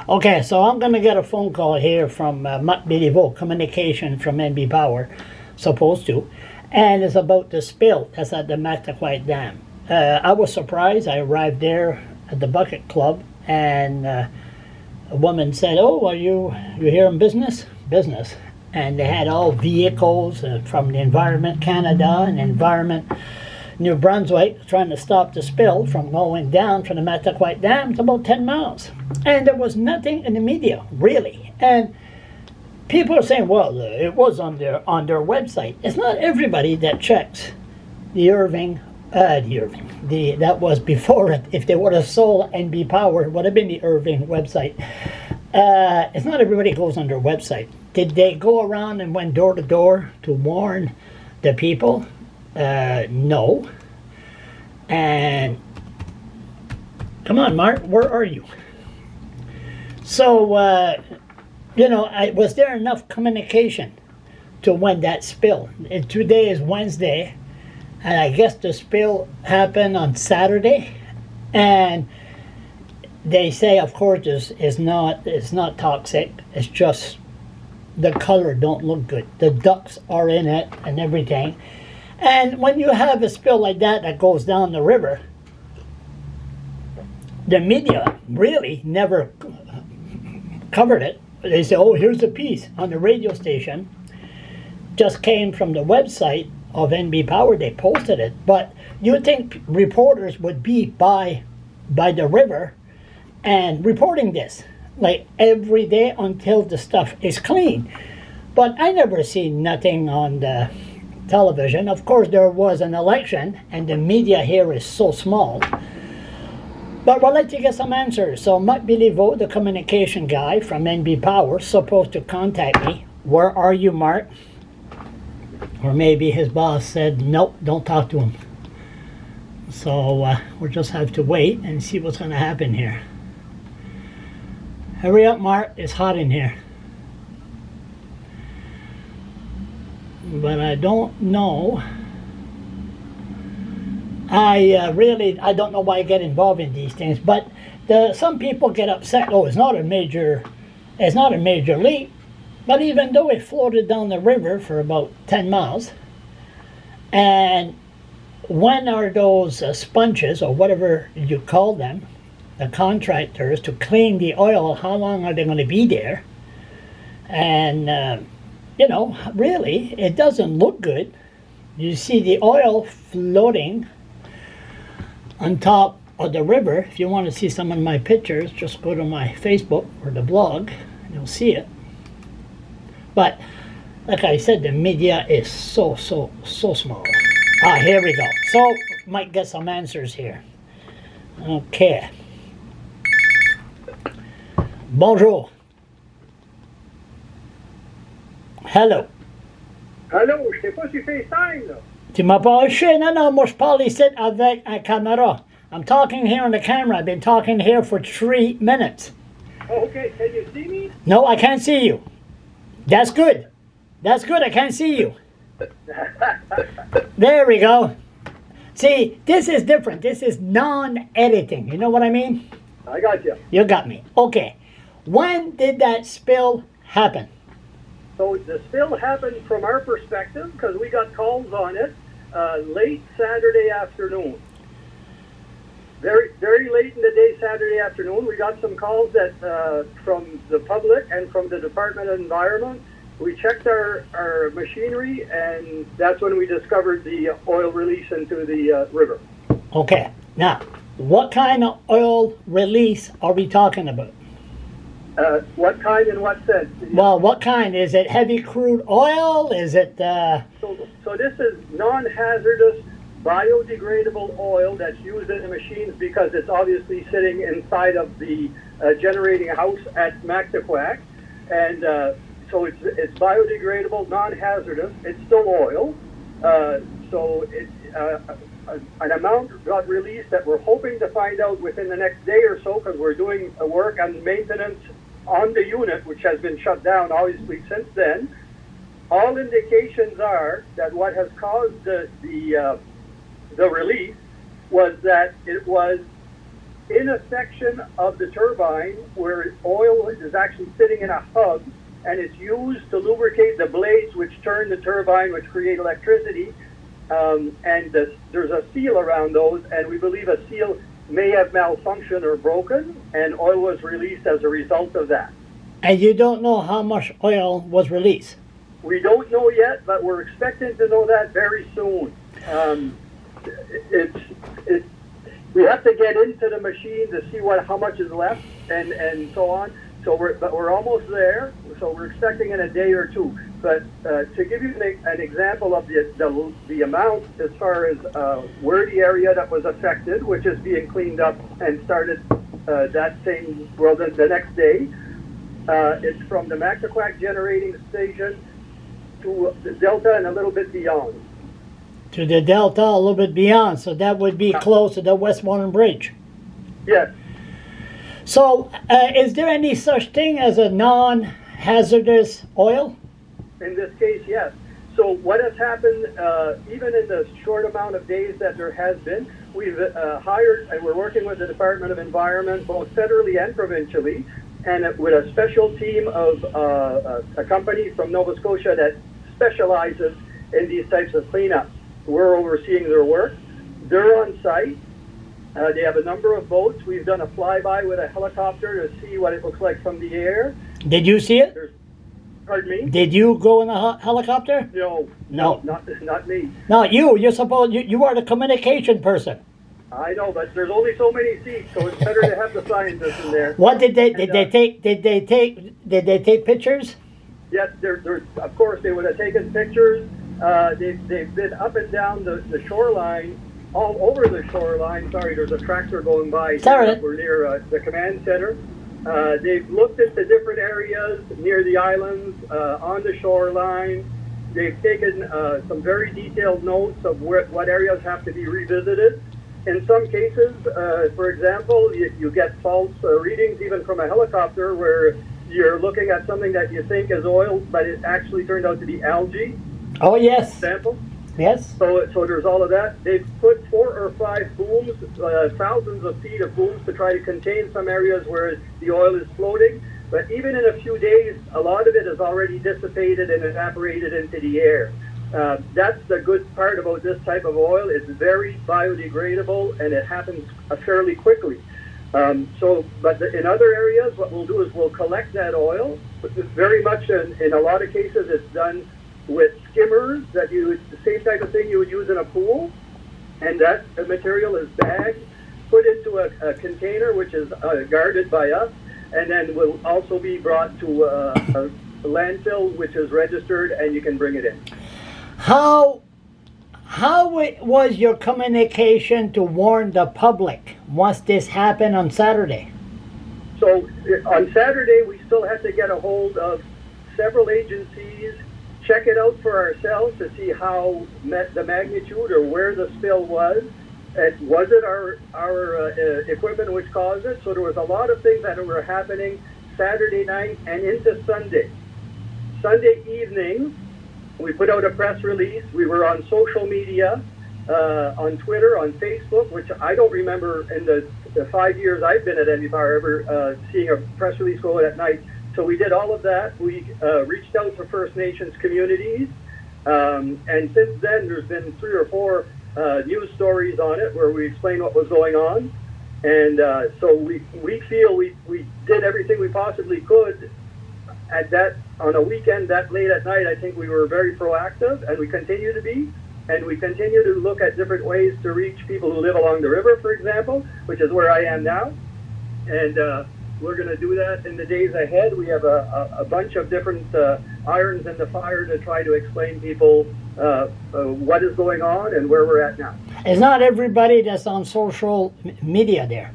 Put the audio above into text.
Okay, so I'm going to get a phone call here from Marc Belliveau, communication from NBPOWER, supposed to, and it's about the spill that's at the Mactaquac Dam. I was surprised. I arrived there at the Bucket Club, and a woman said, "Oh, are you here in business?" Business. And they had all vehicles from the Environment Canada and Environment New Brunswick trying to stop the spill from going down from the Mactaquac Dam to about 10 miles. And there was nothing in the media, really. And people are saying, well, it was on their website. It's not everybody that checks that was before it. If they would have sold NBPOWER, it would have been the Irving website. It's not everybody goes on their website. Did they go around and went door to door to warn the people? No. And come on, Mark, where are you? So, was there enough communication to when that spill? And today is Wednesday, and I guess the spill happened on Saturday, and they say, of course, it's not toxic. It's just the color don't look good. The ducks are in it and everything. And when you have a spill like that goes down the river, the media really never covered it. They say, oh, here's a piece on the radio station. Just came from the website of NBPOWER. They posted it. But you would think reporters would be by the river and reporting this, like every day until the stuff is clean. But I never seen nothing on the television. Of course, there was an election, and the media here is so small. But we'll let you get some answers. So Marc Belliveau, the communication guy from NBPOWER, supposed to contact me. Where are you, Mark? Or maybe his boss said, nope, don't talk to him. So we'll just have to wait and see what's going to happen here. Hurry up, Mark. It's hot in here. But I don't know. I don't know why I get involved in these things. But some people get upset. Oh, it's not a major leak. But even though it floated down the river for about 10 miles, and when are those sponges or whatever you call them, the contractors, to clean the oil, how long are they going to be there? And really, it doesn't look good. You see the oil floating on top of the river. If you want to see some of my pictures, just go to my Facebook or the blog, and you'll see it. But, like I said, the media is so small. Here we go. So, might get some answers here. Okay. Bonjour. Hello. Allô, je t'ai pas sur FaceTime, là. Tu m'as pas acheté? Non, moi je parle ici avec un caméra. I'm talking here on the camera. I've been talking here for 3 minutes. Oh, okay. Can you see me? No, I can't see you. That's good. That's good. I can't see you. There we go. See, this is different. This is non-editing. You know what I mean? I got you. You got me. Okay. When did that spill happen? So the spill happened from our perspective because we got calls on it late Saturday afternoon. Very, very late in the day Saturday afternoon, we got some calls that from the public and from the Department of Environment. We checked our machinery, and that's when we discovered the oil release into the river. Okay. Now, what kind of oil release are we talking about? What kind in what sense? Well, what kind? Is it heavy crude oil? Is it... So this is non-hazardous, biodegradable oil that's used in the machines because it's obviously sitting inside of the generating house at Mactaquac. And so it's biodegradable, non-hazardous. It's still oil. So an amount got released that we're hoping to find out within the next day or so because we're doing work on maintenance on the unit, which has been shut down obviously since then. All indications are that what has caused the release was that it was in a section of the turbine where oil is actually sitting in a hub, and it's used to lubricate the blades which turn the turbine, which create electricity. There's a seal around those, and we believe a seal may have malfunctioned or broken, and oil was released as a result of that. And you don't know how much oil was released? We don't know yet, but we're expecting to know that very soon. We have to get into the machine to see how much is left and so on. But we're almost there. So we're expecting in a day or two. But to give you an example of the amount as far as where the area that was affected, which is being cleaned up and started the next day, it's from the Mactaquac generating station to the Delta and a little bit beyond. To the Delta, a little bit beyond, so that would be close to the Westmoreland Bridge. Yes. So, is there any such thing as a non-hazardous oil? In this case, yes. So what has happened, even in the short amount of days that there has been, we've hired, and we're working with the Department of Environment, both federally and provincially, and with a special team of a company from Nova Scotia that specializes in these types of cleanups. We're overseeing their work. They're on site. They have a number of boats. We've done a flyby with a helicopter to see what it looks like from the air. Did you see it? Pardon me? Did you go in a helicopter? No. No. Not me. Not you. You're supposed. You are the communication person. I know, but there's only so many seats, so it's better to have the scientists in there. What did they take? Did they take pictures? Yes, of course they would have taken pictures. They've been up and down the shoreline, all over the shoreline. Sorry, there's a tractor going by. Sorry. We're near the command center. They've looked at the different areas near the islands, on the shoreline. They've taken some very detailed notes of what areas have to be revisited. In some cases, for example, you get false readings even from a helicopter where you're looking at something that you think is oil, but it actually turned out to be algae. Oh, yes. Sample. Yes. So there's all of that. They've put 4 or 5 booms, thousands of feet of booms to try to contain some areas where the oil is floating. But even in a few days, a lot of it has already dissipated and evaporated into the air. That's the good part about this type of oil. It's very biodegradable and it happens fairly quickly. But in other areas, what we'll do is we'll collect that oil. Very much in a lot of cases, it's done with skimmers the same type of thing you would use in a pool. And that material is bagged, put into a container, which is guarded by us, and then will also be brought to a landfill, which is registered, and you can bring it in. How was your communication to warn the public once this happened on Saturday? So on Saturday, we still had to get a hold of several agencies, check it out for ourselves to see how the magnitude or where the spill was. Was it our equipment which caused it? So there was a lot of things that were happening Saturday night and into Sunday. Sunday evening, we put out a press release. We were on social media, on Twitter, on Facebook, which I don't remember in the 5 years I've been at NBPOWER ever seeing a press release go out at night. So we did all of that. We reached out to First Nations communities. And since then, there's been 3 or 4 news stories on it where we explain what was going on. And so we feel we did everything we possibly could on a weekend that late at night. I think we were very proactive, and we continue to be. And we continue to look at different ways to reach people who live along the river, for example, which is where I am now. And we're going to do that in the days ahead. We have a bunch of different irons in the fire to try to explain to people what is going on and where we're at now. It's not everybody that's on social media there.